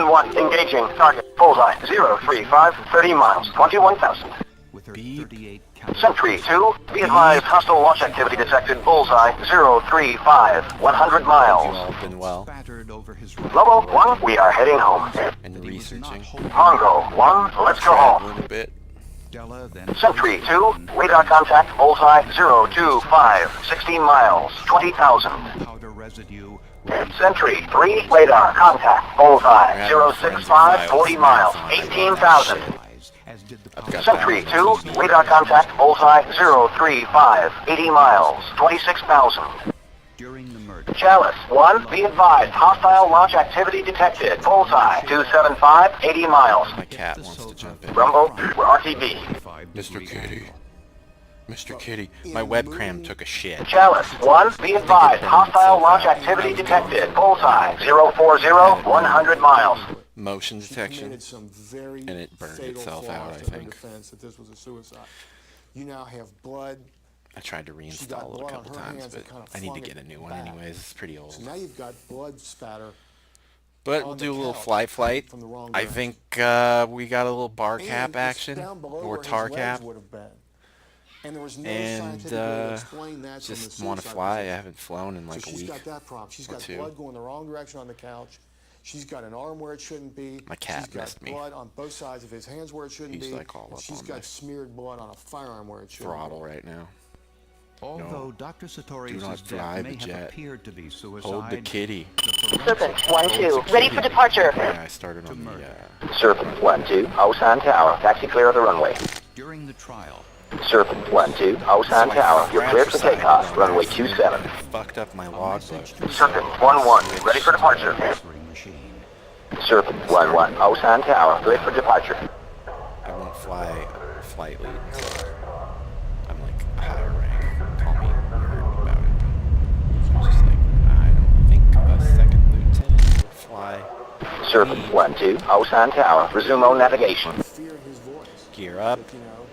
1-1, engaging. Target. Bullseye. 035, 30 miles, 21,000. Sentry 2, be advised, hostile launch activity detected. Bullseye. 035, 100 miles. All been well. Lobo 1, we are heading home. And researching. Pongo 1, let's go home. Traveling a bit. Sentry 2, radar contact. Bullseye. 025, 16 miles, 20,000. Sentry 3, radar contact. Bullseye. 065, 40 miles, 18,000. Sentry 2, radar contact. Bullseye. 035, 80 miles, 26,000. Chalice 1, be advised, hostile launch activity detected. Bullseye. 275, 80 miles. My cat wants to jump in. Rumble, we're RTB. Mr. Kitty. Mr. Kitty, my webcam took a shit. Chalice 1, be advised, hostile launch activity detected. Bullseye. 040, 100 miles. Motion detection, and it burned itself out, I think. That this was a suicide. You now have blood. I tried to reinstall it a couple times, but I need to get a new one anyways. It's pretty old. So now you've got blood spatter. But we'll do a little flight. I think we got a little bar cap action, or tar cap. And just want to fly. I haven't flown in like a week got that problem. She's got or two. blood going the wrong direction on the couch. She's got an arm where it shouldn't be. My cat missed me. She's got blood on both sides of his hands where it shouldn't He's be. like all up She's on got my smeared blood on a firearm where it shouldn't throttle right now. Although Dr. Satori's death drive may the have jet. appeared to be suicide, Hold the kitty. Serpent 1-2, ready for departure. Yeah, I started on the, Serpent 1-2, Osan Tower, taxi clear of the runway. during the trial, Serpent 1-2, Osan Tower, you're cleared for takeoff, runway 27. fucked up my logbook. Serpent 1-1, ready for departure. answering machine. Serpent 1-1, Osan Tower, cleared for departure. I won't fly flight lead until I'm like a higher rank. Call me nerd about it. So just like, I don't think a second lieutenant would fly. Serpent 1-2, Osan Tower, resume on navigation. Fear in his voice. Gear up. You know,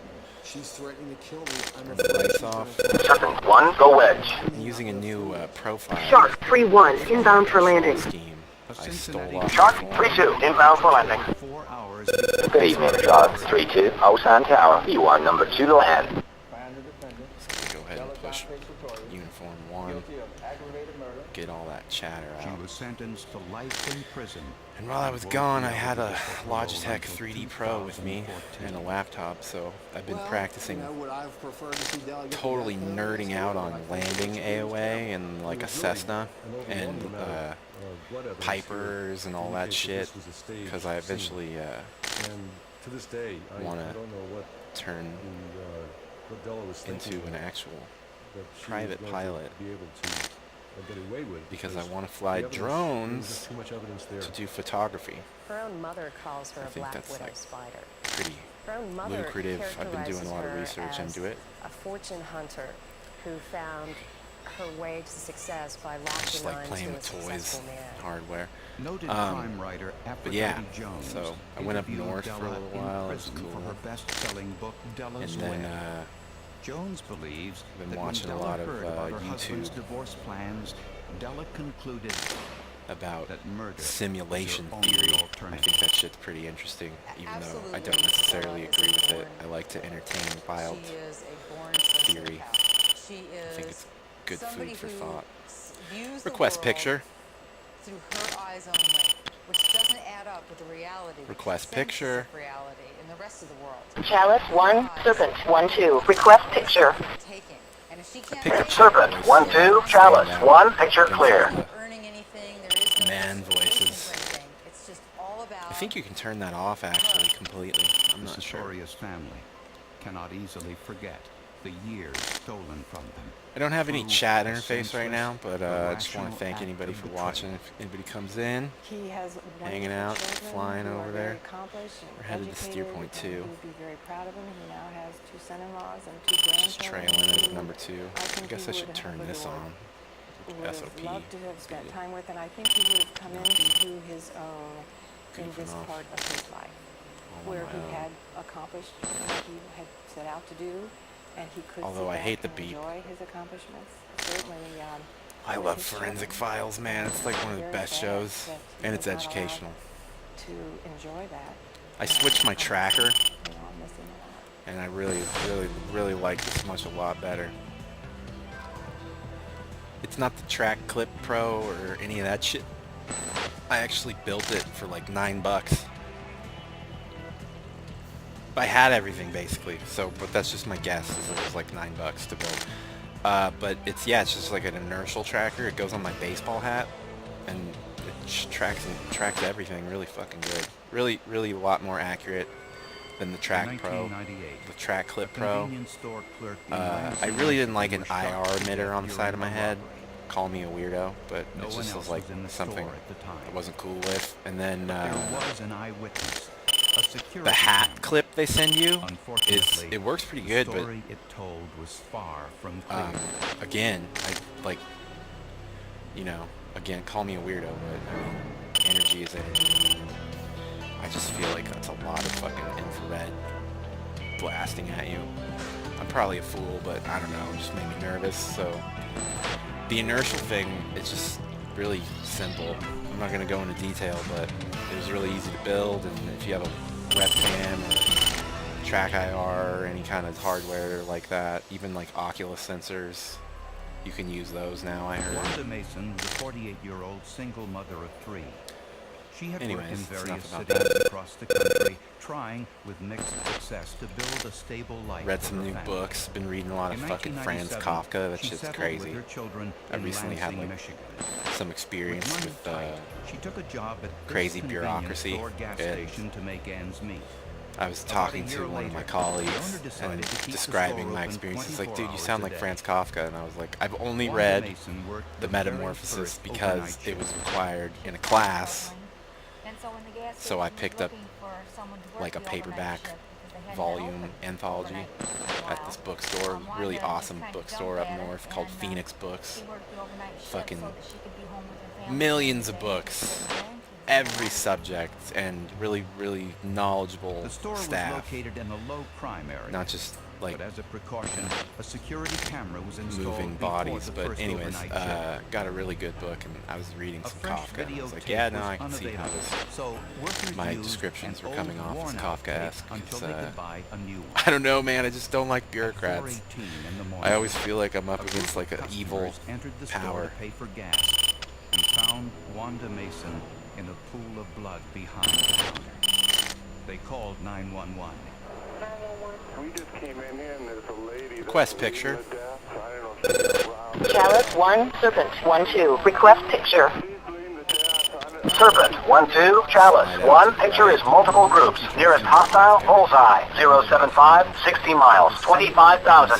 she's threatening to kill me. Turn the lights off. Serpent 1, go wedge. I'm using a new profile Shark 3-1, inbound for landing. scheme. I stole off. Shark 3-2, inbound for landing. 4 hours. Good evening, Shark 3-2, Osan Tower, you are number 2 to land. So go ahead and push uniform 1. Get all that chatter She out. was sentenced to life in prison. And while I was gone, I had a Logitech 3D Pro with me and a laptop, so I've been practicing totally nerding out on landing AOA and like a Cessna and Pipers and all that shit, because I eventually want to turn into an actual private pilot, because I want to fly drones to do photography. Her own mother calls her I a think black that's widow like spider. pretty Her own mother lucrative. I've been doing a lot of characterizes research her into it. as a fortune hunter who found her way to success by Just locking like on playing to a with toys, successful man. hardware. Noted crime writer But yeah, Aphrodite Jones so I went up interviewed north for a Della little in while. It was prison for cool. her best-selling book, And Della's then Way. Jones believes been that watching when a Della lot of, heard about her husband's YouTube divorce plans, Della concluded about that murder simulation was her only theory. I alternative. think that shit's pretty interesting, even though I don't necessarily agree with it. I like to entertain wild She is a born theory. sociopath. She I think is it's good somebody food for who thought. views the Request world picture. through her eyes only, which doesn't add up with the reality. Request the sense picture. of reality in the rest of the world. Chalice 1, Serpent 1-2, request picture. Taking. And if she can't Picture take Serpent it, 1-2, Chalice 1, picture clear. earning anything, there is no Man justification voices. for anything. It's just all about I think you can turn that off actually completely. I'm The not sure. Sartorius family cannot easily forget the years stolen from them. I don't have any Through chat a interface right now, but I just want irrational to thank act anybody of for betrayal. watching. If anybody comes in, He has hanging wonderful out, children flying who over are there. very accomplished and We're headed to educated, Steer Point 2. and He'd be very proud of him. He now has 2 son-in-laws and 2 just grandchildren. trailing it at who number 2. I think guess he I should would turn have this adored, on. would have SOP. loved to have spent time with, and I think he would have come into his own in Goofing this off. part of his life, All on where my he own. had accomplished what he had set out to do, and he could Although sit I hate back the and beep. enjoy his accomplishments. Certainly, I with love his Forensic children, Files, man. It's like one of the very best sad shows, that he and it's was not allowed educational. to enjoy that. I switched my tracker, You know, I'm missing a lot. and I really like this much a lot better. It's not the Track Clip Pro or any of that shit. I actually built it for like $9. I had everything basically, so but that's just my guess. Is it was like $9 to build. But it's just like an inertial tracker. It goes on my baseball hat, and it tracks everything really fucking good. Really a lot more accurate than the Track Pro, the Track Clip Pro. I really didn't like an IR emitter on the side of my head. Call me a weirdo, but it just was like something I wasn't cool with. And then the hat clip they send you it works pretty good, but again, again, call me a weirdo, but I mean, energy is energy. I just feel like that's a lot of fucking infrared blasting at you. I'm probably a fool, but I don't know, it just made me nervous. So the inertial thing is just really simple. I'm not going to go into detail, but it was really easy to build, and if you have a webcam or track IR or any kind of hardware like that, even like Oculus sensors, you can use those now, I heard. Wanda Mason was a 48-year-old single mother of 3. She had worked in various cities across the country, trying with mixed success to build a stable life. Read some new books. Been reading a lot of fucking Franz Kafka. That shit's crazy. I recently had like some experience with she took a job at crazy bureaucracy. To make ends meet. I was talking to one of my colleagues and describing my experience. He's like, dude, you sound like Franz Kafka. And I was like, I've only read The Metamorphosis because it was required in a class. So I picked up like a paperback volume anthology at this bookstore, really awesome bookstore up north called Phoenix Books. Fucking millions of books, every subject, and really knowledgeable staff. Not just like as a precaution, a security camera was installed moving bodies, but anyways, got a really good book, and I was reading some Kafka. I was like, yeah, no, I can see how my descriptions were coming off as Kafka-esque. I don't know, man, I just don't like bureaucrats. I always feel like I'm up against like an evil power. And found Wanda Mason in a pool of blood behind the counter. They called 911. We just came in here and there's a lady. Request picture. Chalice 1, Serpent 1-2. Request picture. Serpent 1-2, Chalice 1. Picture is multiple groups. Nearest hostile, bullseye. 075, 60 miles, 25,000.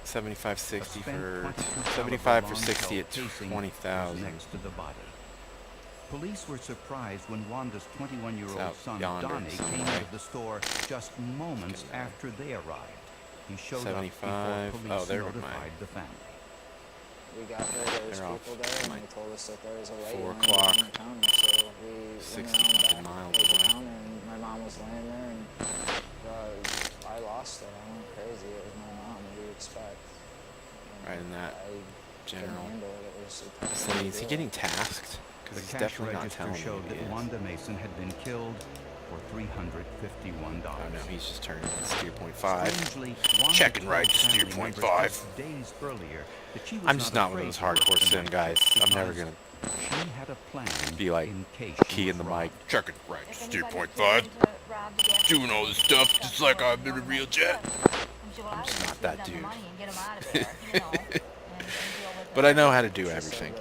75 60 for 75 for 60 at 20,000. Next to the body. Police were surprised when Wanda's 21-year-old son, Donnie, came out of the store just moments after they arrived. He showed 75. up before police notified the family. We got there, there was people there, and they told us that there was a lady 4 on o'clock. the counter, so we went around back miles to the away. counter, and my mom was laying there, and I lost it. I went crazy. It was my mom. What do you expect? And Right in that I general couldn't handle it. It was a tough So thing to is he deal getting with. tasked? Because The he's cash definitely not register telling me showed who that he is. Wanda Mason had been killed for $351. Oh no, he's just turning it steer point 5. Strangely, Wanda Checking right, told steer family point members 5. just days earlier that she was I'm just not one of afraid those to work hardcore the sim night guys. shift I'm never because gonna she had a plan be like in case she key in was the robbed. mic, checking right, steer point 5, doing all this stuff just like I'm in a real jet. I'm just not that dude. But I know how to do everything.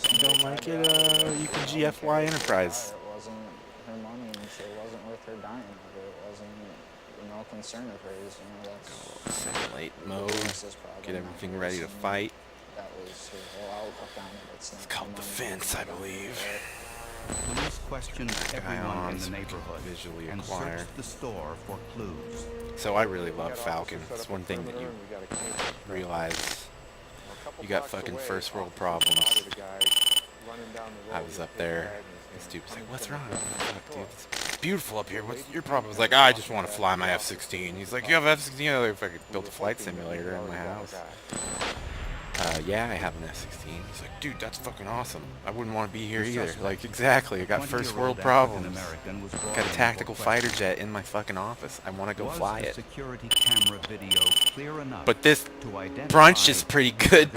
If you don't like it, you can GFY Enterprise. It wasn't her money, and so it wasn't worth her dying over. It wasn't no concern of hers. You know, that's Simulate mode, Lisa's problem, get not everything hers, ready to and fight. That was her whole outlook on it. It's It's not called the money. defense, I believe. Police questioned everyone on in the so we can neighborhood visually and acquire. searched the store for clues. So I really love Falcon. It's one thing that you realize. You got fucking first world problems. I was up there. This dude was like, what's wrong? I'm like, fuck, dude, it's beautiful up here. What's your problem? I was like, I just want to fly my F-16. He's like, you have F-16? I fucking built a flight simulator in my house. Yeah, I have an S16. He's like, dude, that's fucking awesome. I wouldn't want to be here either. Like, exactly. I got first world problems. Got a tactical fighter jet in my fucking office. I want to go fly it. Security camera video clear enough But this to identify brunch is pretty good.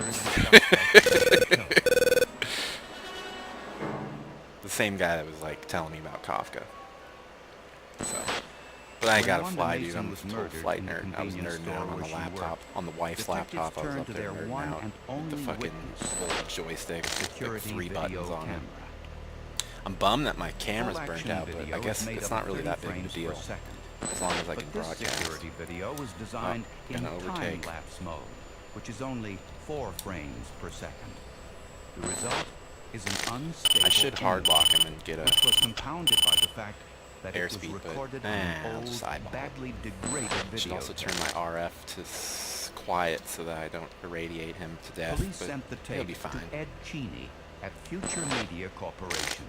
The same guy that was like telling me about Kafka. So, but I ain't gotta fly, dude. I'm a total flight nerd. I was nerding out on the laptop, on the wife's laptop. I was up there nerding out with the fucking old joystick with like 3 buttons on it. I'm bummed that my camera's burnt out, but I guess it's not really that big of a deal as long as I can broadcast. Security video was designed in time-lapse mode, which is only 4 frames per second. The result is an unstable I should hard lock him and get a which was compounded by the fact that it was airspeed, recorded but on an old, sideball. badly degraded I should video. also turn my RF to quiet so that I don't irradiate him to death. Police But sent the he'll tape be to fine. Ed Cheney at Future Media Corporation.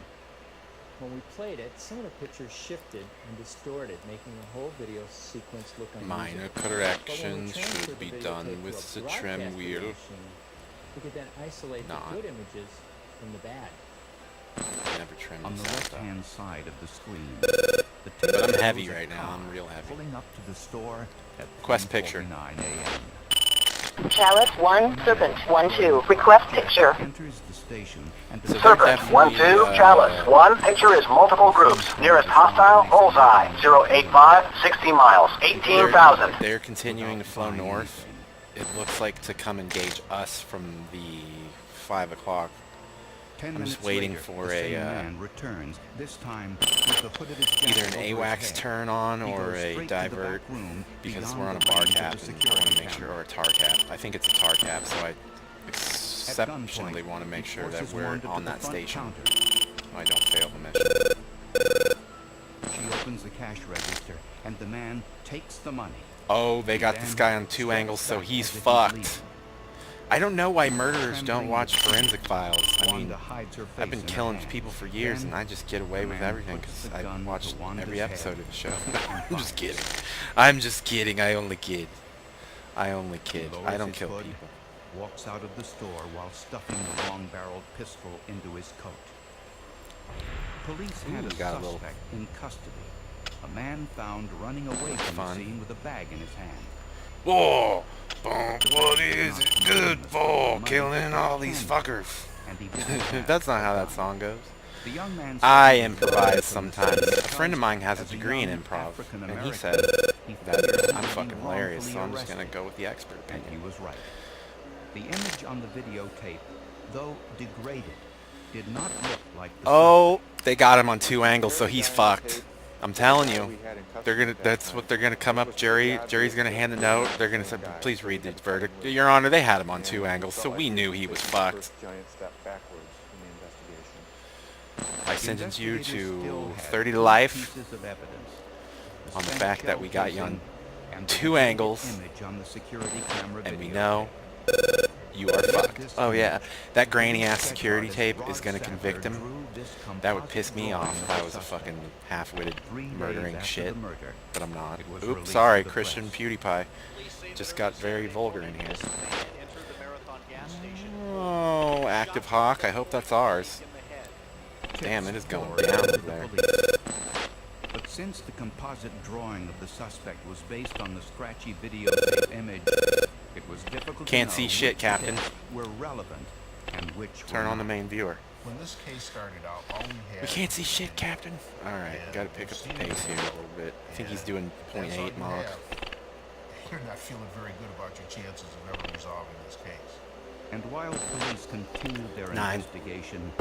When we played it, some of the pictures shifted and distorted, making the whole video sequence look unusual. Minor But when we corrections transferred should be the done videotape with to the a trim broadcast wheel. machine, we could then isolate Not. the good images from the bad. Never trim On the this out, left-hand side of the screen, the tape But I'm shows heavy a right now. car I'm real heavy. pulling up to the store at Quest picture. 10:49 a.m. Chalice 1, Serpent 1-2. Request picture. Enters the station and So Serpent definitely, 1-2, Chalice 1. Picture is multiple groups. Nearest hostile, bullseye. 085, 60 miles, 18,000. They're continuing to flow north. It looks like to come engage us from the 5 o'clock. 10 I'm just minutes waiting later, for the same a, man returns, this time with the hood of his jacket either an over his AWACS head. turn on He or goes a straight to the divert back room because beyond we're on a the bar range of cap the and I security want to make sure, camera. or a tar cap. I think it's a tar cap, so I exceptionally want to make sure that we're on that station so I don't fail the mission. She opens the cash register and the man takes the money. Oh, they got this guy on 2 angles, so he's fucked. I don't know why murderers don't watch forensic files. I mean, I've been killing people for years and I just get away with everything because I watched every episode of the show. I'm just kidding. I'm just kidding. I only kid. I only kid. I don't kill people. Walks out of the store while stuffing the long-barreled pistol into his coat. Police had a suspect in custody. A man found running away from the scene with a bag in his hand. Whoa! What is it good for? Killing all these fuckers. That's not how that song goes. I improvise sometimes. A friend of mine has a degree in improv, and he said that I'm fucking hilarious, so I'm just gonna go with the expert opinion. And he was right. The image on the videotape, though degraded, did not look like the Oh, they got him on 2 angles, so he's fucked. I'm telling you, they're gonna. That's what they're gonna come up. Jury's gonna hand the note. They're gonna say, "Please read the verdict, Your Honor." They had him on 2 angles, so we knew he was fucked. I sentence you to 30 to life on the fact that we got you on 2 angles, and we know you are fucked. Oh yeah, that grainy ass security tape is gonna convict him. That would piss me off if I was a fucking half-witted murdering shit, but I'm not. Oops, sorry, Christian PewDiePie. Just got very vulgar in here. Oh, Active Hawk, I hope that's ours. Damn, it is going down over there. But since the composite drawing of the suspect was based on the scratchy videotape image, it was difficult Can't to see know shit, which Captain. tips were relevant and which Turn were on the not. main viewer. When this case started out, all we had... We can't see shit, Captain. Alright, gotta pick up the pace here a little bit. I think he's doing 0.8 Mach. You're not feeling very good about your chances of ever resolving this case. And while police continued their 9. investigation...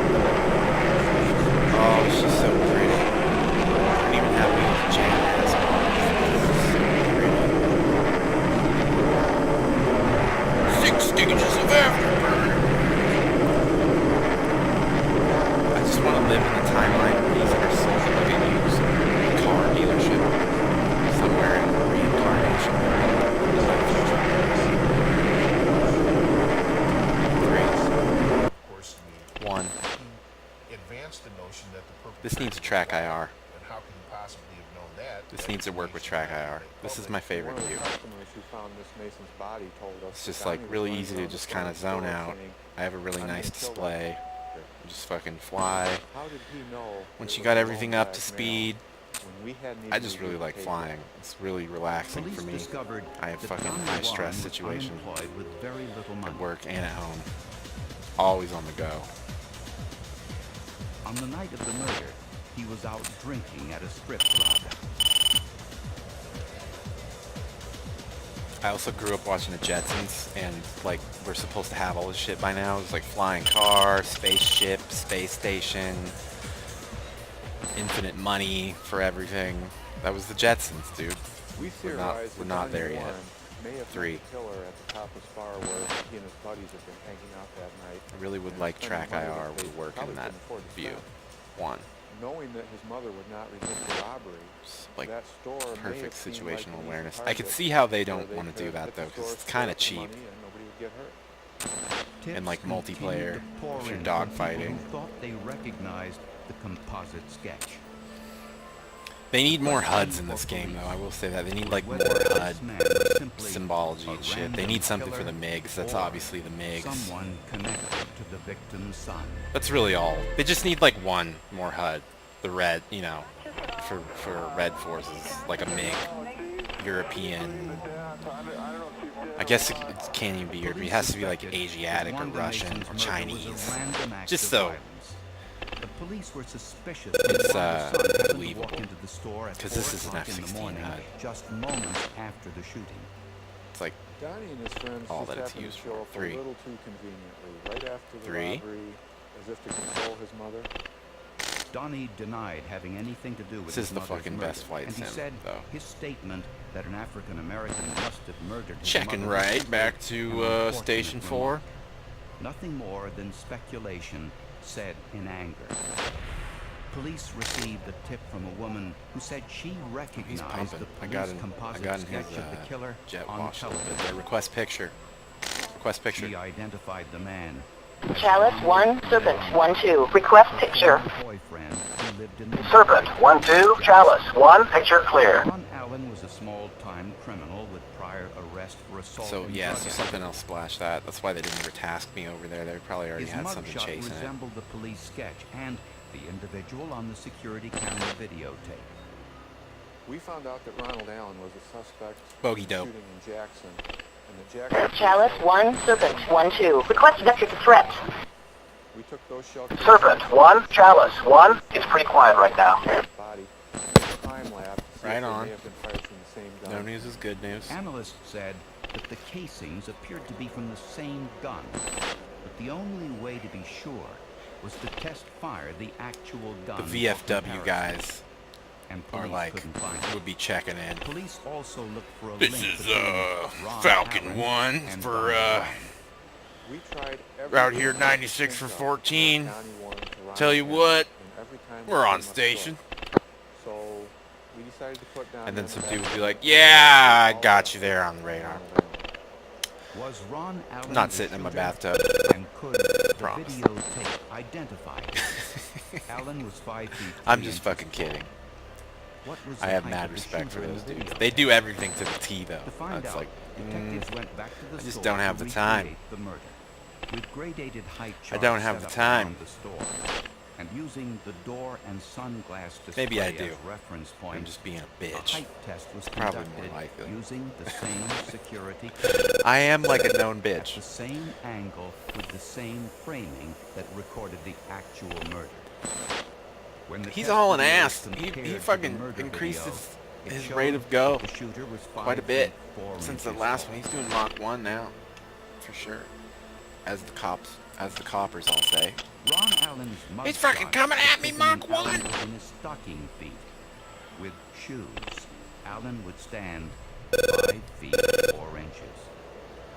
Oh, she's so pretty. I don't even have these jam ass on. 6 stages of afterburn. I just want to live in the timeline where these are sold like a used car dealership somewhere in reincarnation. 1. Advanced the notion that the This needs a track IR. And how could you possibly have known that This needs to work with track IR. This is my favorite view. It's just like really easy to just kind of zone out. I have a really nice display. You just fucking fly. Once you got everything up to speed, I just really like flying. It's really relaxing for me. I have fucking high stress situation at work and at home. Always on the go. On the night of the murder, he was out drinking at a strip club. I also grew up watching the Jetsons, and like we're supposed to have all this shit by now. It's like flying car, spaceship, space station, infinite money for everything. That was the Jetsons, dude. We're not there yet. 3. I really would like track IR would work in that view. 1. Knowing that his mother would not resist the robbery, like that store perfect situational awareness. I could see how they don't want to do that though, because it's kind of cheap. And like multiplayer, if you're dogfighting. Thought they recognized the composite sketch. They need more HUDs in this game, though. I will say that. They need, like, more HUD symbology and shit. They need something for the MiGs. That's obviously the MiGs. Someone connected to the victim's son. That's really all. They just need, like, one more HUD. The red, you know, for red forces. Like a MiG. European. I guess it can't even be European. It has to be, like, Asiatic or Russian or Chinese. Just so... The police were suspicious it's believable because this is an F-16 HUD. Just moments after the shooting. It's like Donnie and his friends all just that it's happened used to show for. up 3. a little too conveniently, right after the 3. robbery, as if to console his mother. Donnie denied having anything to do with this is his the mother's fucking murder, best flight and he sim, said though. His statement that an African American must have murdered his Checking mother right back to Station 4. Nothing more than speculation said in anger. Police received a tip from a woman who said she recognized the police composite sketch of the killer on television. Request picture. Request picture. She identified the man. Chalice 1, Serpent 1-2. Request picture. Boyfriend who lived in the Serpent 1-2. Chalice 1. Picture clear. Ron Allen was a small-time criminal with prior arrest for assault. So yeah, so something else splashed that. That's why they didn't retask me over there. They probably already had something chasing it. His mugshot resembled the police sketch and the individual on the security camera videotape. We found out that Ronald Allen was a suspect Bogey dope. shooting in Jackson. And the Jackson Chalice 1, Serpent 1-2. Request vector to threat. We took those shelters. Serpent 1. Chalice 1. It's pretty quiet right now. Body. Time lapse. Right on. May have been fired from the same gun. No news is good news. Analysts said that the casings appeared to be from the same gun, but the only way to be sure was to test fire the actual gun. The VFW guys and are like, would be checking in. Police also looked for a this link is between Falcon Allen 1 and for We tried out here 96 for 14. Tell you what, we're on station. So we decided to put down. And then some dude would be like, yeah, I got you there on the radar. Was Ron Allen I'm not sitting in my bathtub. And could the videotape identify him? Allen was 5 feet. I'm just fucking kidding. I have mad respect for those dudes. They do everything to the T, though. It's like, I just don't have the time. I don't have the time. And using the door and sunglass display Maybe I do. as reference point, I'm just being a bitch. A height test was Probably conducted more likely. using the same security I am like a known bitch. at the same angle with the same framing that recorded the actual murder. When the He's test all an video ass. was He compared to the fucking murder increased video, it his showed rate of go the shooter was quite a 5 bit feet 4 since the inches last tall. one. He's doing Mach 1 now, for sure. As the coppers all say. Ron Allen's He's fucking mugshot coming at me, was Mach taken 1! in his stocking feet. With shoes, Allen would stand 5 feet 4 inches.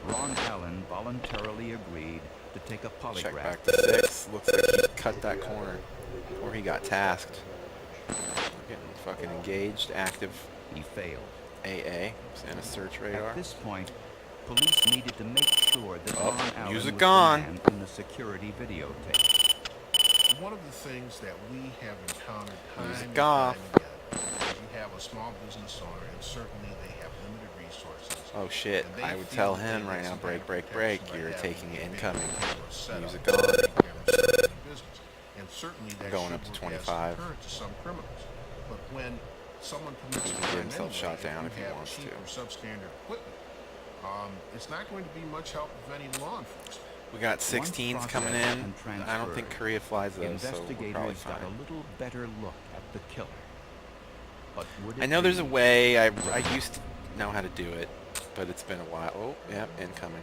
Ron Allen voluntarily agreed to take a polygraph. Check back to 6. Looks like he cut that corner. Or he got tasked. Getting fucking engaged, active. He failed. AA. And a search radar. At this point, police needed to make sure that Ron Allen music was gone. the man in the security videotape. One of the things that we have encountered time Music and off. time again is you have a a small business owner, and certainly they have limited resources. Oh shit, I would tell him right now, break, you're taking incoming. Music on. And certainly I'm going up to 25. To some criminals. But when someone commits He a can get crime himself anyway, shot down if he have wants cheap to. or substandard equipment, it's not going to be much help preventing law enforcement. We got 16s coming in. I don't think Korea flies those, so we're probably fine. Got a little better look at the killer. But I know there's a way. I used to know how to do it, but it's been a while. Oh, yeah, incoming.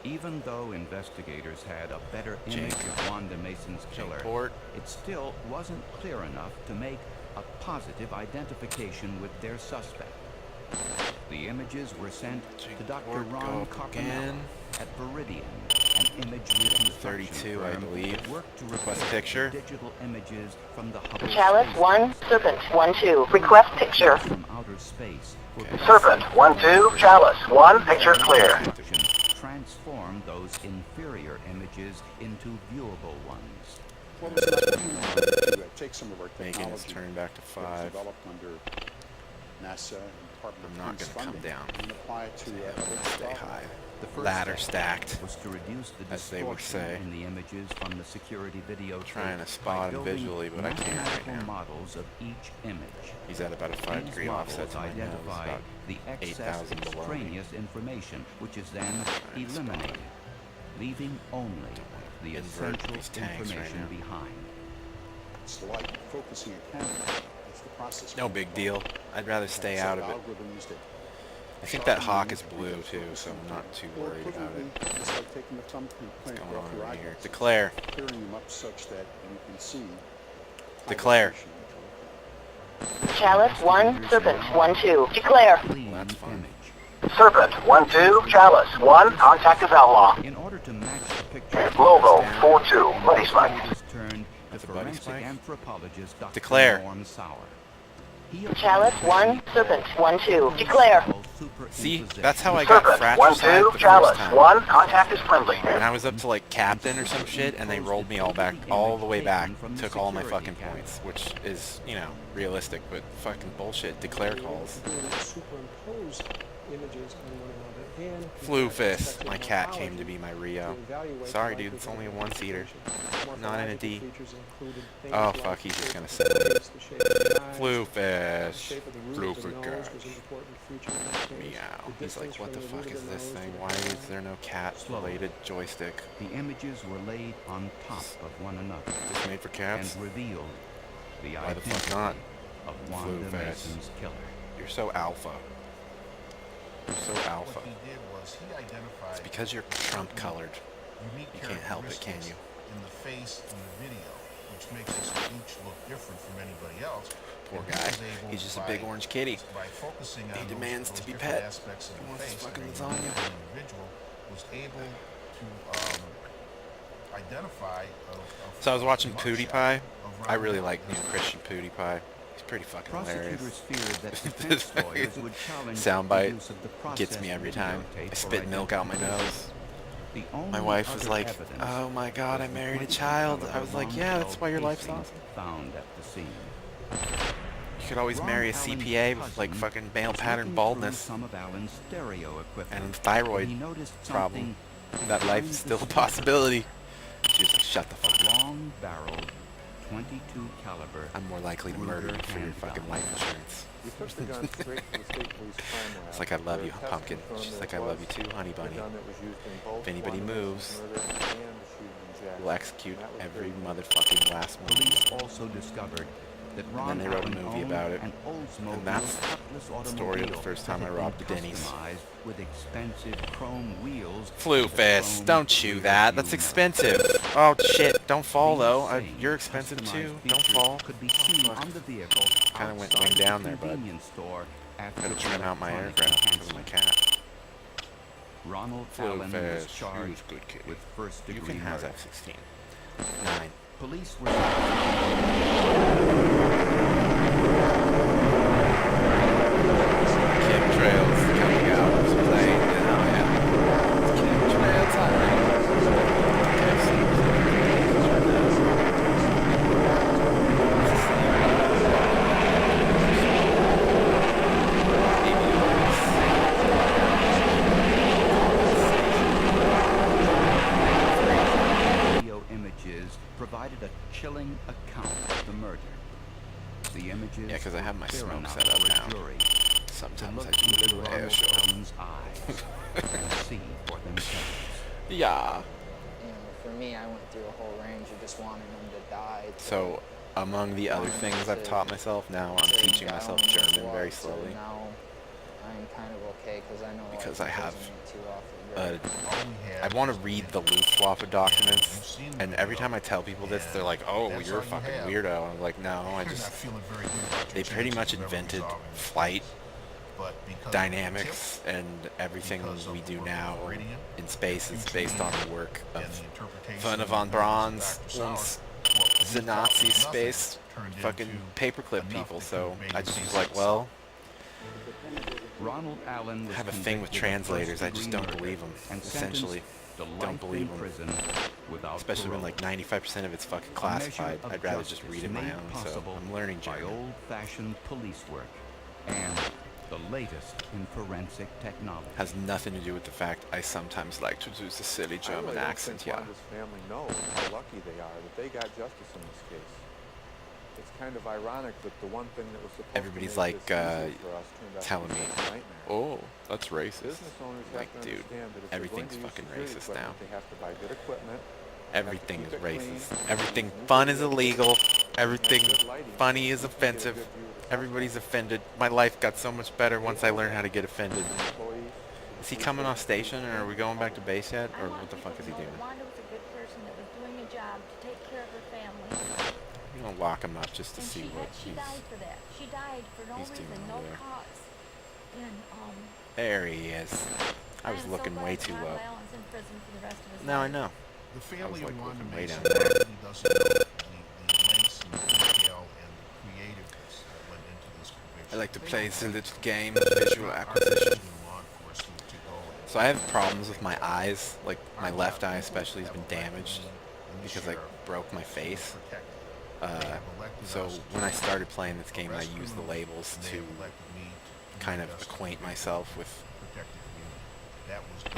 Even though investigators had a better image of Wanda Mason's killer, it still wasn't clear enough to make a positive identification with their suspect. The images were sent to Dr. Ron Carpenter at Veridian, an image reconstruction 32, I believe. Worked to request replace picture. Digital images from the Hubble Chalice Space 1, Serpent 1-2. Request picture. from outer space. Serpent 1-2. Chalice 1. Picture clear. Transform those inferior images into viewable ones. Well, it was an opportunity to take some of our Megan is technology turning back to 5. developed under NASA and Department I'm not of Defense going to come funding down. and apply it to Stay high. The first Ladder step stacked, was to reduce the as they would distortion say. in the images from the security video Trying to tape spot by him building visually, but I can't right mathematical now. models of each image. He's at about a 5 These degree offset models to my nose, identify about the excess 8,000 below me. extraneous information, which is then eliminated, leaving only the invert essential these tanks right information now. behind. It's like focusing a camera. It's the process. No big deal. I'd rather stay out of it. Algorithms that I think that hawk is blue too, so I'm not too worried about it. It's like taking a thumbprint What's going off on your right here? eyeglasses, Declare. clearing them up such that you can see. Declare. Chalice 1, Serpent 1-2. Declare. That's fine. Serpent 1-2. Chalice 1. Contact is outlaw. In order to match the picture, Logo 4-2. Buddy spike. turned That's the a buddy forensic spike? anthropologist Dr. Declare. Norm Sauer. Chalice 1, Serpent 1-2. Declare. See, that's how I got Serpent fratricide 1-2. the Chalice first time. 1. Contact is friendly. And I was up to like captain or some shit, and they rolled me all the way back, took all my fucking points, which is, you know, realistic, but fucking bullshit. Declare calls. Superimpose images on one another and Flu fist. My cat came to be my Rio. Sorry, dude. It's only a one-seater. Not in a D. Oh fuck, he's just gonna say Flu fist. Flu fist. Meow. He's like, what the fuck is this thing? Why is there no cat-related joystick? The images were laid on top of one another. Just made for cats? And revealed the Why the identity fuck not? of Flu Wanda fist. Mason's killer. You're so alpha. You're so alpha. What he did was he identified It's because you're Trump-colored. unique You can't help it, can you? in the face in the video, which makes us each look different from anybody else. Poor And guy. was able He's just a big orange kitty. By focusing on He demands those to be different pet. aspects of He the wants face, fucking and lasagna. the individual was able to identify So I was watching PewDiePie. I really like new Christian PewDiePie. He's pretty fucking hilarious. Prosecutors feared that defense lawyers would challenge the Soundbite use of the gets me process every time. videotape I for spit milk out my nose. The My only wife was other like, evidence "Oh my God, I was the married a 20 child." caliber I was like, long "Yeah, that's shell why your life's casing awesome." Found at the scene. You could always Ron marry a Allen's CPA with like cousin fucking male was pattern looking baldness through some of Allen's stereo equipment and thyroid when he noticed problem. something That life is still a possibility. She was like, "Shut the fuck up." long-barreled 22 caliber. I'm more likely to murder you for your fucking life insurance. We took the gun straight to the state police crime lab. It's like, "I love where you, a test pumpkin." confirmed She's that like, it "I love was you too, honey the bunny." gun that was used in both If anybody Wanda Mason's moves, murder and the shooting in Jackson. we'll execute That was every pretty- motherfucking last one. Police also discovered that Ron then they wrote a Allen movie owned about it. an Oldsmobile And that's cutlass the story of the automobile first time that I had been robbed a Denny's. customized with expensive chrome wheels. Flu and a fist, chrome don't chew rear that. view That's mirror. expensive. Oh shit, don't fall These though. same You're expensive customized too. Don't features fall. Could be seen on the vehicle. Kinda went outside wing down the there, bud. convenience store after Gotta the trim out my electronic aircraft because of my enhancement. cat. Ronald Flu Allen was fist, he charged was a good kid. with first-degree You can have murder. F-16. 9. Police were Chemtrails coming out of the plane. Oh yeah. Chemtrails high. The images Yeah, because I have my clear smoke enough set up for a now. jury Sometimes to I look do a into little air Ronald show. Allen's eyes and see for themselves. Yeah. You know, for me, I went through a whole range of just wanting him to die. So, among the other things I've taught myself, now I'm teaching myself German very slowly. Now I'm kind of okay because I know because life I have doesn't get too awfully I want to read the Luftwaffe documents, and every time I tell people this, they're like, "Oh, well, you're a fucking weirdo." I'm like, "No, I just." They pretty much invented flight dynamics, and everything we do now in space is based on the work of Werner von Braun's the Nazi space fucking paperclip people. So I just was like, well. Ronald Allen I have a thing with translators. I just don't believe them. Essentially, don't believe them. Especially when like 95% of it's fucking classified. I'd rather just read it my own. So I'm learning German. Old-fashioned police work and the latest in forensic technology. Has nothing to do with the fact I sometimes like to do the silly German accent. Yeah. This family knows how lucky they are that they got justice in this case. It's kind of ironic that the one thing that was supposed Everybody's to make like this easy for us turned out to telling be me, a nightmare. "Oh, that's racist." Business owners have Like, to dude, understand that if they're everything's going to use fucking security racist equipment, now. They have to buy good equipment. Everything is racist. Everything fun is illegal. Everything funny is offensive. Everybody's offended. My life got so much better once I learned how to get offended. Is he coming off station, or are we going back to base yet, or what the fuck is he doing? Wanda was a good person that was doing a job to take care of her family. You don't lock him up just to And see she what she died for that. She died for no he's reason, doing no over there. cause. And There he is. I was am looking so way glad too Ronald low. Allen's in prison for the rest of his No, I life. know. The I family was like of Wanda looking way Mason down there. really doesn't know the lengths and detail and creativeness that went into this conviction. I like to play the little game of visual acquisition. So I have problems with my eyes, like my left eye especially has been damaged because I broke my face. So when I started playing this game, I used the labels to kind of acquaint myself with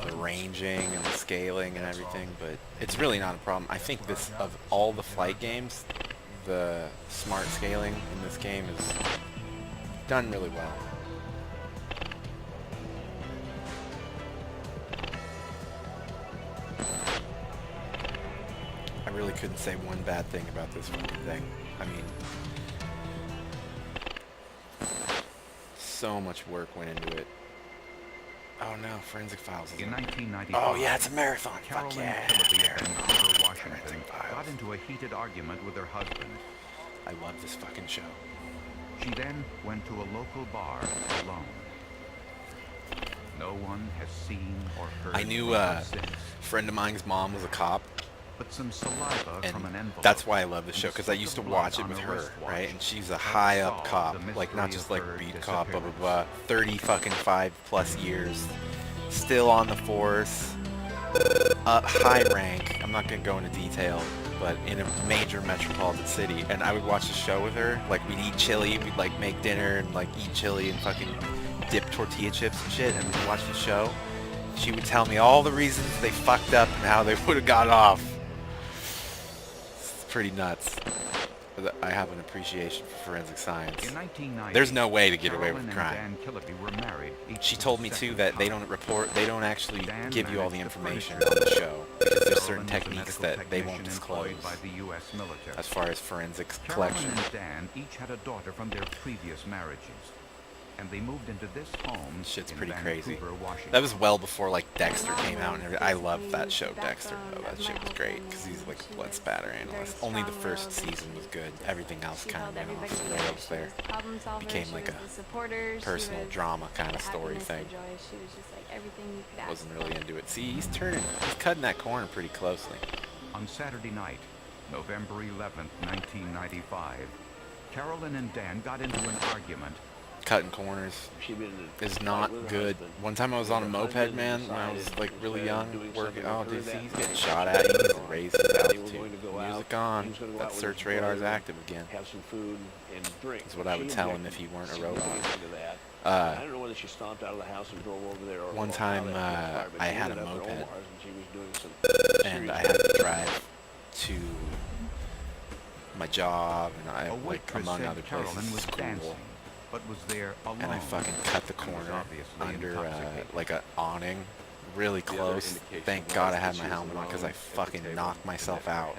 the ranging and the scaling and everything, but it's really not a problem. I think this, of all the flight games, the smart scaling in this game is done really well. I really couldn't say one bad thing about this fucking thing. I mean, so much work went into it. Oh no, Forensic Files is in 1995. Oh yeah, it's a marathon. Carolyn Fuck yeah. Phillippe of Vancouver, Washington, got into a heated argument with her husband. I love this fucking show. She then went to a local bar alone. No one has seen or heard I knew from a her since. friend of mine's mom was a cop. But some saliva And from an envelope. that's why I love the show, because I used to watch it with her, right? And she's a high up cop, like not just like beat cop, blah blah blah. 30 fucking 5+ years, still on the force, high rank. I'm not gonna go into detail, but in a major metropolitan city. And I would watch the show with her. Like we'd eat chili, we'd like make dinner and like eat chili and fucking dip tortilla chips and shit, and we'd watch the show. She would tell me all the reasons they fucked up and how they would have got off. Pretty nuts. I have an appreciation for forensic science. In 1990, There's no way to get away Carolyn with and crime. Dan Killeby were married. She told me too that they don't actually give you all the information on the show because there's certain techniques that they won't disclose by the U.S. military. as far as forensics Carolyn collection. and Dan each had a daughter from their previous marriages, and they moved into this home Shit's in pretty crazy. Vancouver, Washington. That was well before like Dexter came out and everything. I loved that show, Dexter. Oh, that shit was great because he's like a blood spatter analyst. Only the first season was good. Everything else kind of went off the rails there. Became like a personal drama kind of story thing. Wasn't really into it. See, he's cutting that corner pretty closely. On Saturday night, November 11th, 1995, Carolyn and Dan got into an argument. Cutting corners is not good. One time I was on a moped, man, when I was like really young, working. Oh, dude, see, he's getting shot at. He needs to raise his altitude. Music on. That search radar's active again. Have some food and drink. That's what I would tell him if he weren't a robot. I don't know whether she stomped out of the house and drove over there. Or one time I had a moped, and and I had to drive to my job, and I, A like, waitress among said other Carolyn places, was school. dancing, but was there alone. And I fucking cut the and was corner obviously under, intoxicated. like, a awning, really close. Thank God I had my helmet on, because I fucking knocked myself out.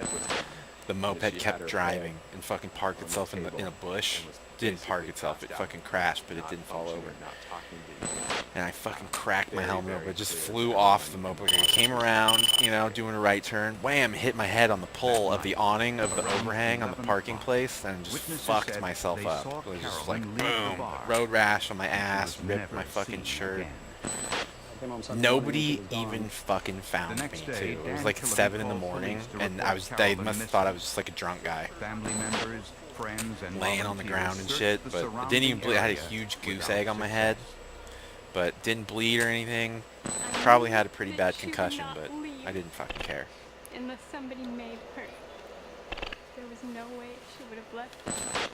The moped kept driving and fucking parked itself in a bush. Didn't park itself, it fucking crashed, but it didn't fall over. And I fucking cracked my helmet over. It just flew off the moped. I came around, you know, doing a right turn. Wham! Hit my head on the pole of the awning of the overhang on the parking place, and just fucked myself up. It was just like, boom! Road rash on my ass, ripped my fucking shirt. Nobody even fucking found me, too. It was like 7 in the morning, and they must have thought I was just like a drunk guy. Family members, friends, and laying on the ground and shit, but it didn't even bleed. I had a huge goose egg on my head, but didn't bleed or anything. Probably had a pretty bad concussion, but I didn't fucking care. Unless somebody made her. There was no way she would have left us.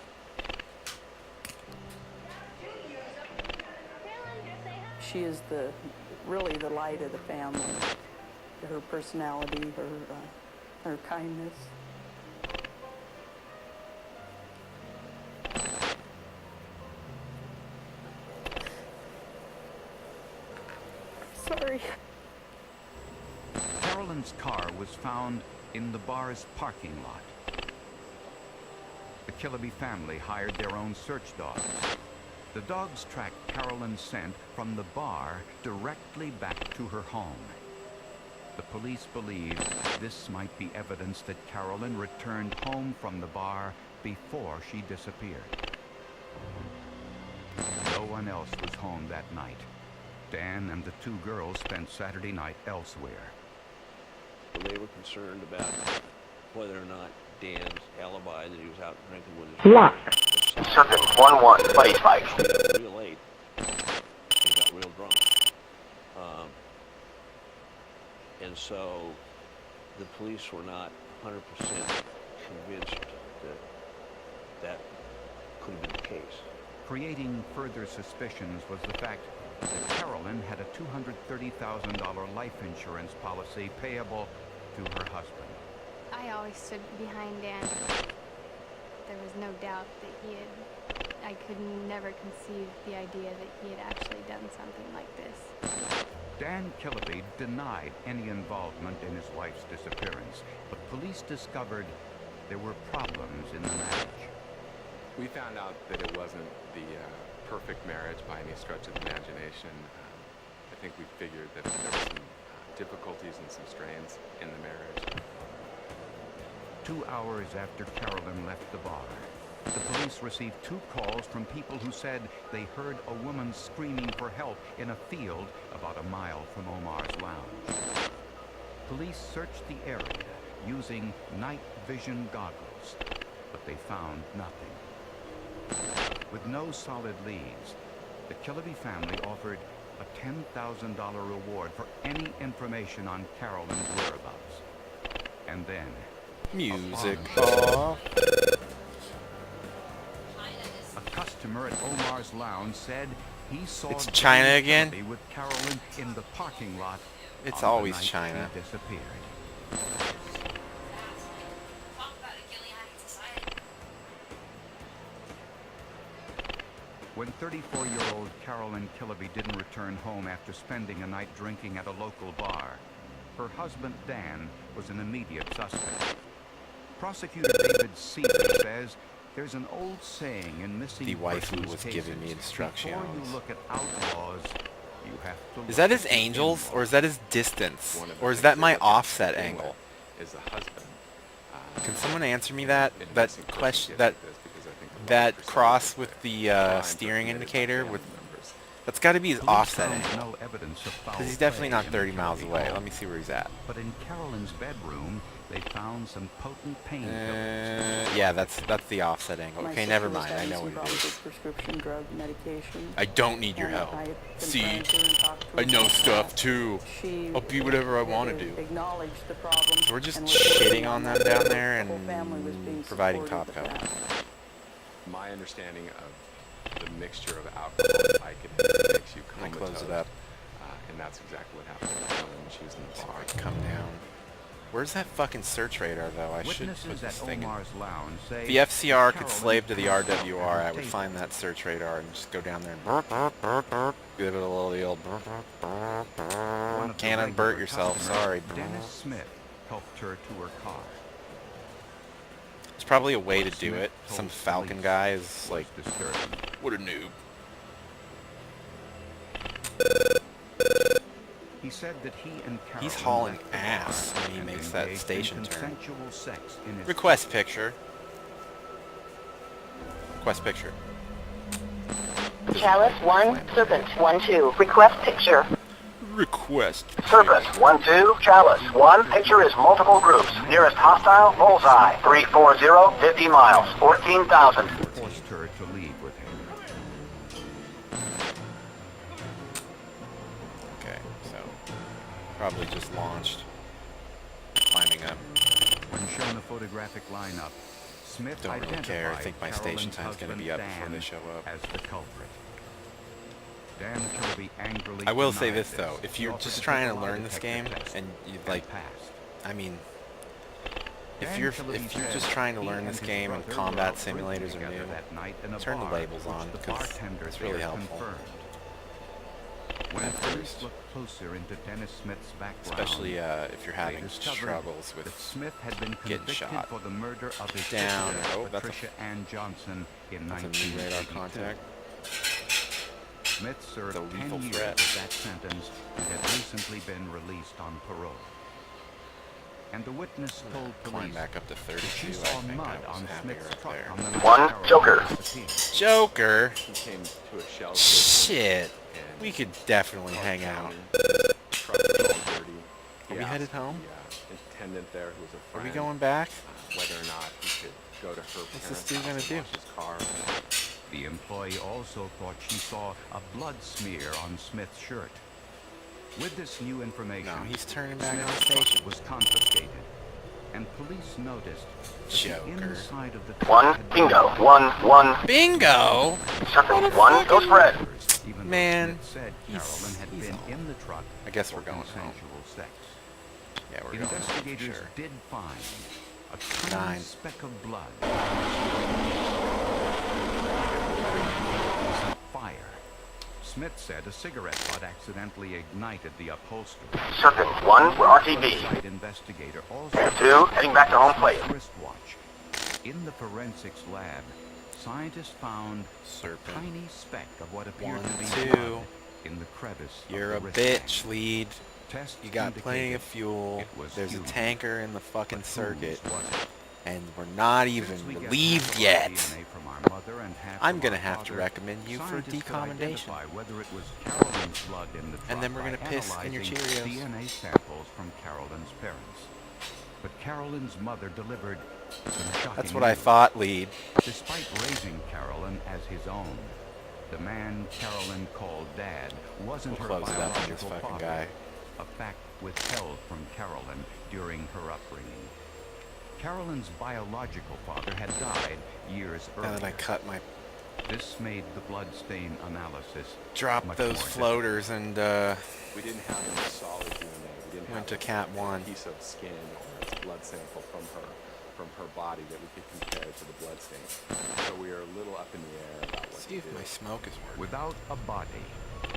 She is really the light of the family. Her personality, her kindness. Sorry. Carolyn's car was found in the bar's parking lot. The Killaby family hired their own search dogs. The dogs tracked Carolyn's scent from the bar directly back to her home. The police believe this might be evidence that Carolyn returned home from the bar before she disappeared. No one else was home that night. Dan and the 2 girls spent Saturday night elsewhere. They were concerned about whether or not Dan's alibi that he was out drinking with his Lock. Circuit 1-1, buddy spike. Real late. He got real drunk. And so the police were not 100% convinced that that could have been the case. Creating further suspicions was the fact that Carolyn had a $230,000 life insurance policy payable to her husband. I always stood behind Dan. There was no doubt that I could never conceive the idea that he had actually done something like this. Dan Killaby denied any involvement in his wife's disappearance, but police discovered there were problems in the marriage. We found out that it wasn't the perfect marriage by any stretch of the imagination. I think we figured that there were some difficulties and some strains in the marriage. 2 hours after Carolyn left the bar, the police received 2 calls from people who said they heard a woman screaming for help in a field about a mile from Omar's lounge. Police searched the area using night vision goggles, but they found nothing. With no solid leads, the Killaby family offered a $10,000 reward for any information on Carolyn's whereabouts. And then... music. A customer at Omar's lounge said he saw It's China again? with Carolyn in the parking lot. It's on the always night China. she disappeared. When 34-year-old Carolyn Killaby didn't return home after spending a night drinking at a local bar, her husband Dan was an immediate suspect. Prosecutor David Seaver says there's an old saying in missing The wife who persons was cases, giving me instructions. before you look at outlaws, you have to Is look that his at angles, or is that his distance? One of the Or is things that they my look at offset to begin angle? with is the husband. Can someone answer me that? That missing question, persons that cases, because I think the that wife cross herself with the crimes are steering committed by indicator family with... members. That's got to be his Police offset found angle. no evidence of foul Because he's definitely play not in 30 the miles Killaby away. home. Let me see where he's at. But in Carolyn's bedroom, they found some potent Yeah, that's the offset angle. Okay, never mind. I know what it is. Prescription drug medication. I don't need your And help. I See, confronted her and talked to her I know about stuff that. too. She I'll be whatever I want to do. acknowledged the problem. So we're just and was working shitting on them down there The whole family was being and providing supportive top of cover. that. My understanding of the mixture of alcohol and Vicodin makes you Let me comatose. close it up. And that's exactly what happened to Carolyn when she was in the bar. Come down. Where's that fucking search radar, though? I should put this thing in. If the FCR could slave to the RWR, I would find that search radar and just go down there and give it a little the old can't unburt yourself, sorry. Dennis Smith helped her to her car. There's probably a way to do it. Some Falcon guy is like, what a noob. He said that he and Carolyn He's hauling left the ass bar when he and makes that engaged in station turn. consensual sex in his Request picture. Request picture. Chalice 1, Serpent 1-2. Request picture. Request. Serpent 1-2, Chalice 1. Picture is multiple groups. Nearest hostile, bullseye. 340, 50 miles, 14,000. Forced her to leave with him. Okay, so probably just launched. Climbing up. When shown a photographic lineup, Smith Don't really identified care. I think my station Carolyn's time's gonna be husband, up before they Dan, show up. as the culprit. Dan Kirby angrily I will say denied this though, if He you're offered just to trying take to a lie learn this detector game test and you and like, passed. I mean, if Dan you're Kirby just said trying to he learn and this his game and brother combat were out drinking simulators are together new, that night in a turn the bar, labels which on the because bartender it's really there helpful. confirmed. When At police first. looked closer into Dennis Smith's background, Especially if you're they having discovered struggles that with Smith had been getting convicted shot. for the murder of his Down. sister, Oh, that's Patricia Ann Johnson, in a new radar 1982. contact. Smith served The 10 lethal years threat. of that sentence and had recently been released on parole. And the witness told Climb police back up to that she 32. saw I think mud I was on happier Smith's up truck there. on the night One, Carolyn Joker. was detained. Joker. He came to a shell station Shit. and We could definitely hang out. the truck was all dirty. He Are we headed asked home? The attendant there, who was a Are friend, we going back? whether or not he could go to her What's this parents' dude house gonna and do? wash his car. The employee also thought she saw a blood smear on Smith's shirt. With this new information, No, he's turning back on Smith's station. truck was confiscated, and police noticed that the Joker. inside of the truck One, had been bingo. 1-1. Bingo! Serpent 1, goes Fred. even though Man, Smith said he's- Carolyn had he's been all- in the truck I guess for we're going home. consensual sex. Yeah, we're going home for Investigators sure. did find a tiny 9. speck of blood. Fire. Smith said a cigarette butt accidentally ignited the upholstery. Serpent 1, we're RTB. Site investigator also 2, heading back to home plate. wristwatch. In the forensics lab, scientists found Serpent. a tiny speck of what appeared 1, to be 2. blood in the crevice You're a of the wristband. bitch, lead. Tests You got plenty indicated of fuel. it was There's a human. tanker in the fucking But circuit. whose was it? And we're not Since even we get relieved half of our yet. DNA from our mother and half I'm from gonna our have to father, recommend you for scientists could decommendation. identify whether it was Carolyn's blood in the truck And then we're by gonna piss in your analyzing Cheerios. DNA samples from Carolyn's parents. But Carolyn's mother delivered some shocking That's what I news. thought, lead. Despite raising Carolyn as his own, the man Carolyn called Dad wasn't We'll her close it up on this biological fucking father, guy. a fact withheld from Carolyn during her upbringing. Carolyn's biological father had died years Now that I earlier. cut my... This made the bloodstain analysis Drop much those more floaters and We didn't have any solid DNA. We didn't went have to Cat a 1. piece of skin or a blood sample from her body that we could compare to the blood stain. So we are a little up in the air about what See to if do. my smoke is working. Without a body,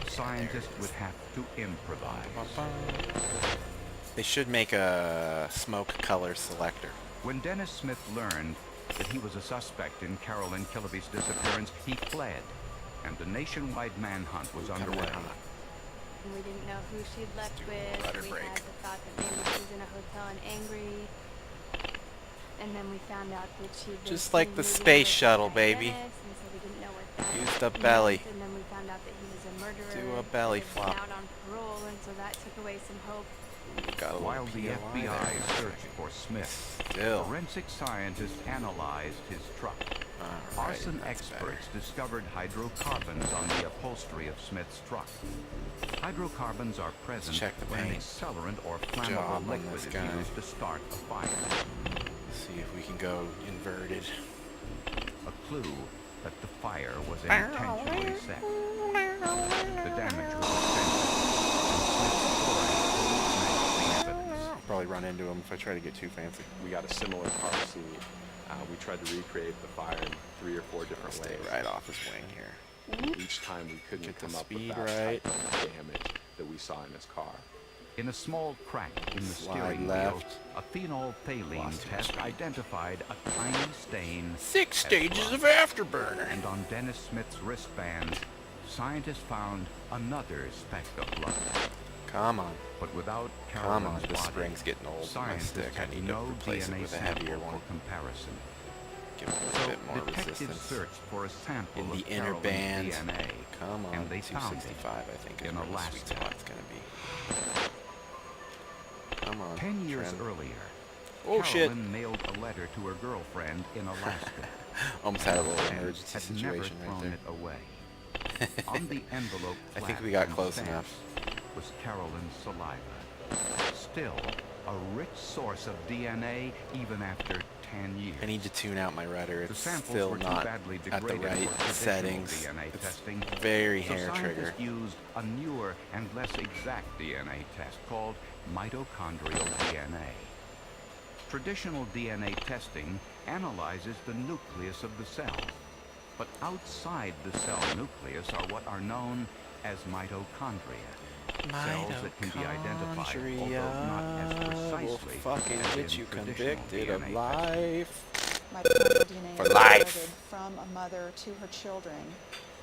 scientists would have to improvise. They should make a smoke color selector. When Dennis Smith learned that he was a suspect in Carolyn Killaby's disappearance, he fled, and a nationwide manhunt was underway. We didn't know who she'd left with. rudder We brake. had the thought that maybe she was in a hotel and angry. And then we found out that she'd been Just like seen the moving space with shuttle, Dennis, baby. And so we didn't know what that Use the meant. belly. And then we found out that he was a murderer. Do a belly that had been flop. out on parole, and so that took away some hope. Got a little While the POI FBI there. searched for Smith, Still. forensic scientists analyzed his truck. Alright, Arson that's experts discovered hydrocarbons on the upholstery of Smith's truck. Hydrocarbons are present check the when an paint accelerant or job flammable on liquid this is guy. used to start a fire. See if we can go inverted. A clue that the fire was intentionally set. The damage was extensive, and Smith's story illuminates the evidence. Probably probably run into them if I try to get too fancy. We got a similar car seat. We tried to recreate the fire in 3 or 4 different ways. Right off his wing here. Each time we couldn't Get the come up with speed that right. type of damage that we saw in his car. In a small crack in the Slide steering left. wheel, a phenolphthalein test identified a tiny stain. 6 as stages blood. of afterburner. And on Dennis Smith's wristband, scientists found another speck of blood. Come on. But without Come on, Carolyn's the body, spring's getting old. My scientists stick. I had need no to replace it DNA with a heavier sample one. for comparison. Give it a So little bit more detectives resistance. searched for a sample In the of inner Carolyn's band. DNA, Come on, and they found it 265 I think is in where the Alaska. sweet spot's gonna be. Come on, 10 years Trent. earlier, Oh, shit. Carolyn mailed a letter to her girlfriend in Alaska. Almost had a little and emergency had situation never right thrown there. it away. On the envelope I think flap we got and close stamp enough. was Carolyn's saliva. Still, a rich source of DNA even after 10 years. I need to tune out my rudder. The It's samples still were too not badly at the degraded right for traditional settings. DNA It's testing, very so hair trigger. scientists used a newer and less exact DNA test called mitochondrial DNA. Traditional DNA testing analyzes the nucleus of the cell, but outside the cell nucleus are what are known as mitochondria. Cells that can be identified, although not as precisely will fucking as get in you traditional convicted of DNA life. Mitochondrial DNA For is life. transmitted from a mother to her children,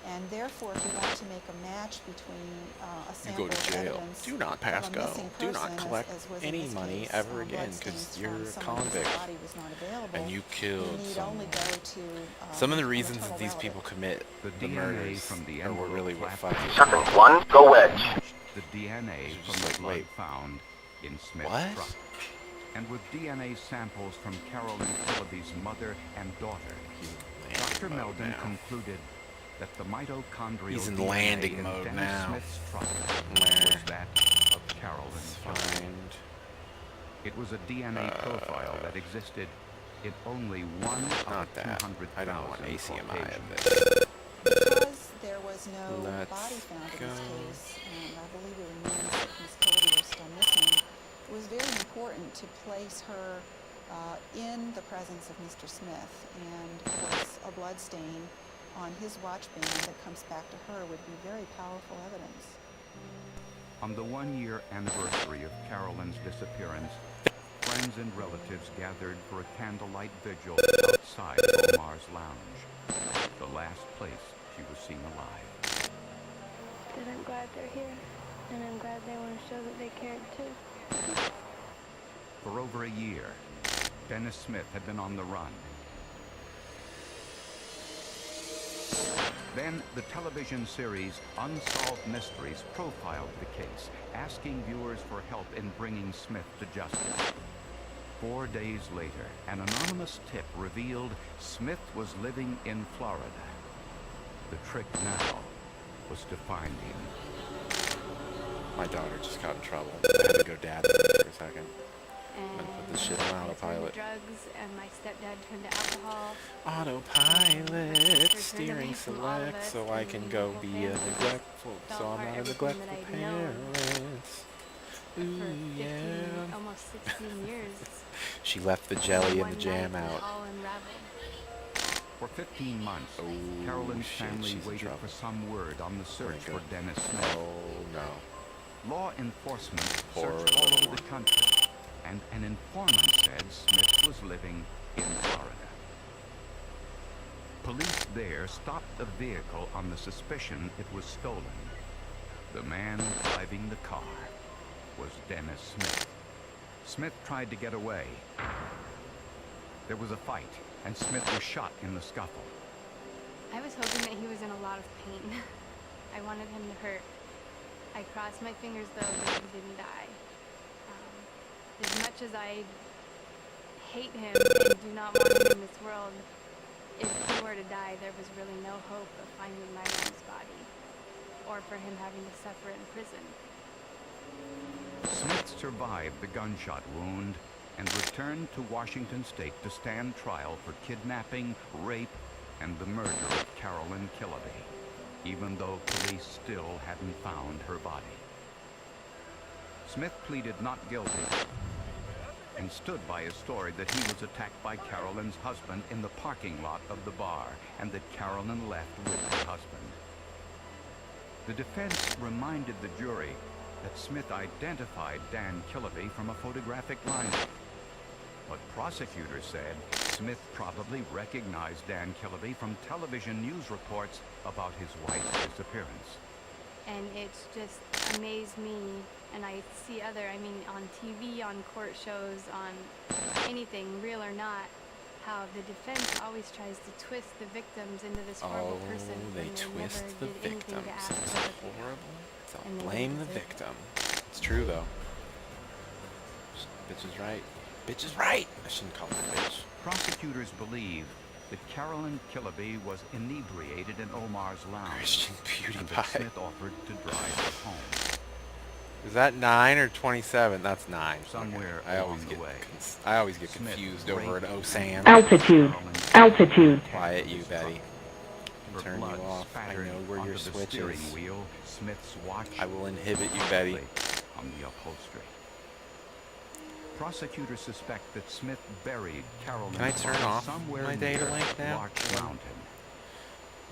and therefore, if you want to make a match between a You sample go to of jail. evidence Do not pass of a go. missing Do person, not collect as was in any this money case, ever again, bloodstains because you're from a someone whose convict. body was not available, And you killed need someone. only go to Some of the a reasons maternal that these relative. people commit The the DNA murders from the are what envelope really what flap fucks you. Circle 1, go wedge. The DNA from just the like, blood wait. found in Smith's What? truck. And with DNA samples from Carolyn Killaby's mother and daughter, Dr. Meldon concluded that the mitochondrial He's in DNA landing in mode Dennis now. Smith's truck Where? was that of Carolyn Killaby. Find. It was a DNA profile that existed in only one of Not the that. 200,000 I don't want ACMI of Caucasians. this. Because there was no Let's body found in go. this case, and I believe the remains of Miss Killaby are still missing, it was very important to place her in the presence of Mr. Smith, and of course a blood stain on his watch band that comes back to her would be very powerful evidence. On the one-year anniversary of Carolyn's disappearance, friends and relatives gathered for a candlelight vigil outside Omar's lounge, the last place she was seen alive. But I'm glad they're here, and I'm glad they want to show that they cared too. For over a year, Dennis Smith had been on the run. Then the television series Unsolved Mysteries profiled the case, asking viewers for help in bringing Smith to justice. 4 days later, an anonymous tip revealed Smith was living in Florida. The trick now was to find him. My daughter just got in trouble. I had to go dab her for a second. And put this shit on I turned autopilot. to drugs, and my stepdad turned to alcohol. Autopilot, steering select, so I can go be a neglectful, so I'm not a neglectful parent. Ooh, yeah. Almost 16 years. She left the jelly and One the jam night it out. all unraveled. For 15 months, Carolyn's shit, family she's in waited trouble. for some word on the search Where'd it go? for Dennis Smith. Oh, no. Law enforcement Horror searched all little over the country, and an informant said Smith was living in Florida. Police there stopped the vehicle on the suspicion it was stolen. The man driving the car was Dennis Smith. Smith tried to get away. There was a fight, and Smith was shot in the scuffle. I was hoping that he was in a lot of pain. I wanted him to hurt. I crossed my fingers, though, that he didn't die. As much as I hate him and do not want him in this world, if he were to die, there was really no hope of finding my mom's body, or for him having to suffer in prison. Smith survived the gunshot wound and returned to Washington State to stand trial for kidnapping, rape, and the murder of Carolyn Killaby, even though police still hadn't found her body. Smith pleaded not guilty, and stood by his story that he was attacked by Carolyn's husband in the parking lot of the bar and that Carolyn left with her husband. The defense reminded the jury that Smith identified Dan Killaby from a photographic lineup. But prosecutors said Smith probably recognized Dan Killaby from television news reports about his wife's disappearance. And it's just amazed me, and I see on TV, on court shows, on anything, real or not, how the defense always tries to twist the victims into this horrible person. They twist the victims. It's horrible. They'll blame the victim. It's true, though. Bitch is right. Bitch is right! I shouldn't call her a bitch. Prosecutors believe that Carolyn Killaby was inebriated in Omar's lounge. Christian Beauty and Pie. that Smith offered to drive her home. Is that 9 or 27? That's 9. Somewhere I along the way, I always get confused over an Osan. Altitude. Altitude. Quiet you, Betty. Turn you off. I know where your switch is. Wheel, Smith's watch I will inhibit you, Betty. On the upholstery. Prosecutors suspect that Smith buried Carolyn's Can I turn body off somewhere my data near link now? Larch Mountain.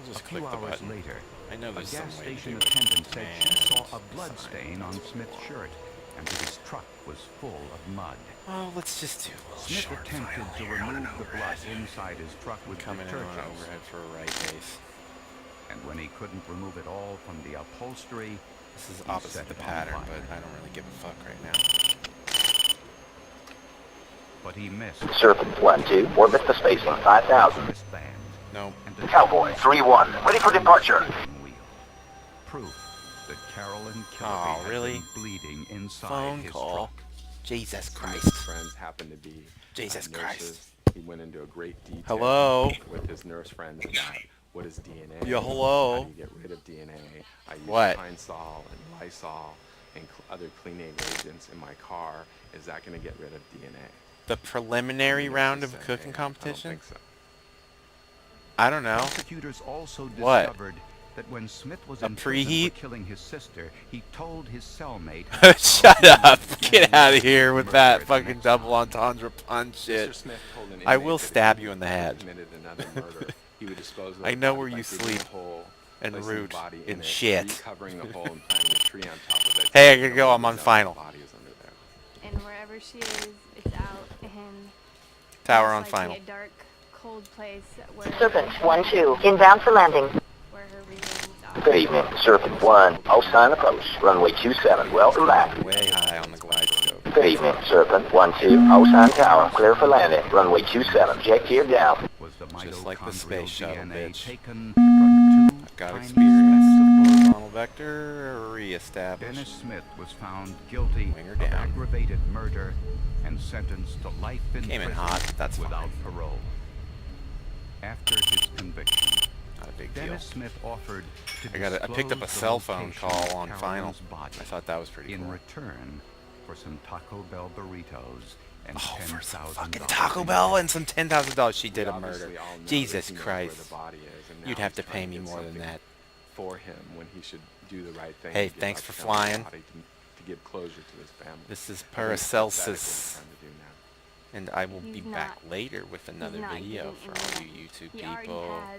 I'll just A few click the hours button. later, I know a there's gas some way to station do it. attendant said she saw a blood stain on Smith's shirt and that his truck was full of mud. Oh, let's just do a little Smith short attempted file to here on remove an the blood overhead. inside his truck with Coming in on an detergents. overhead for a right base. And when he couldn't remove it all from the upholstery, This is he opposite set the it on pattern, fire. but I don't really give a fuck right now. But he missed. Serpent 1-2, orbit the spacing 5,000. Wristband. No. And the Cowboy 3-1, ready for departure. wheel. Proof that Carolyn Oh, Killaby had really? been bleeding inside Phone his call. truck. Jesus Smith's Christ. friends happened to be Jesus nurses. Christ. He went into a great detail Hello? with his nurse friends about what is DNA. Yeah, hello? How do you get rid of DNA? I use What? Pine Sol and Lysol and other cleaning agents in my car. Is that going to get rid of DNA? The preliminary And round nurses of a said, cooking "Hey, competition? I don't think so." I don't know. Prosecutors also What? discovered that when Smith was A in prison preheat? for killing his sister, he told his cellmate. Shut up! Get out of here with that fucking double entendre pun shit. Mr. Smith told an I inmate will that if stab he you in the head. committed another murder, he would dispose of I the know body where by you digging sleep a hole, and placing the root body in it, shit. recovering the hole and planting a tree on top of it. Hey, I so gotta no go. one I'm would on know final. the body is under there. And wherever she is, it's out in Tower most on likely final. a dark, cold place where Serpent 1-2, inbound for landing. where her readings are. Good evening, Serpent 1, Osan approach, runway 27, welcome back. Way high on the glide scope. Good evening, Serpent 1-2, Osan Tower, clear for landing, runway 27, jet gear down. Was the Just like the mitochondrial space shuttle, DNA bitch. taken from two I've got tiny experience. specks of blood? Horizontal vector re-established. Dennis Smith was found guilty Winger of down. aggravated murder and sentenced to life in Came in prison hot, that's without fine. parole. After his conviction, Not a big deal. Dennis Smith offered to I picked up a disclose the cell phone location call of on final. Carolyn's body I thought that was pretty in cool. return for some Taco Bell burritos and Oh, for some $10,000 fucking Taco Bell and some $10,000. She did We a obviously murder. all know that Jesus he knows where Christ. the body is, and now You'd have he's to pay trying me get more than something that. for him when he should do the right thing. Hey, and give thanks up for Carolyn's flying. body to give closure to his family. This is I think that's exactly what he's Paracelsus. trying to do now. And I will He's be not- back later with another not video giving for all any you YouTube He already people. has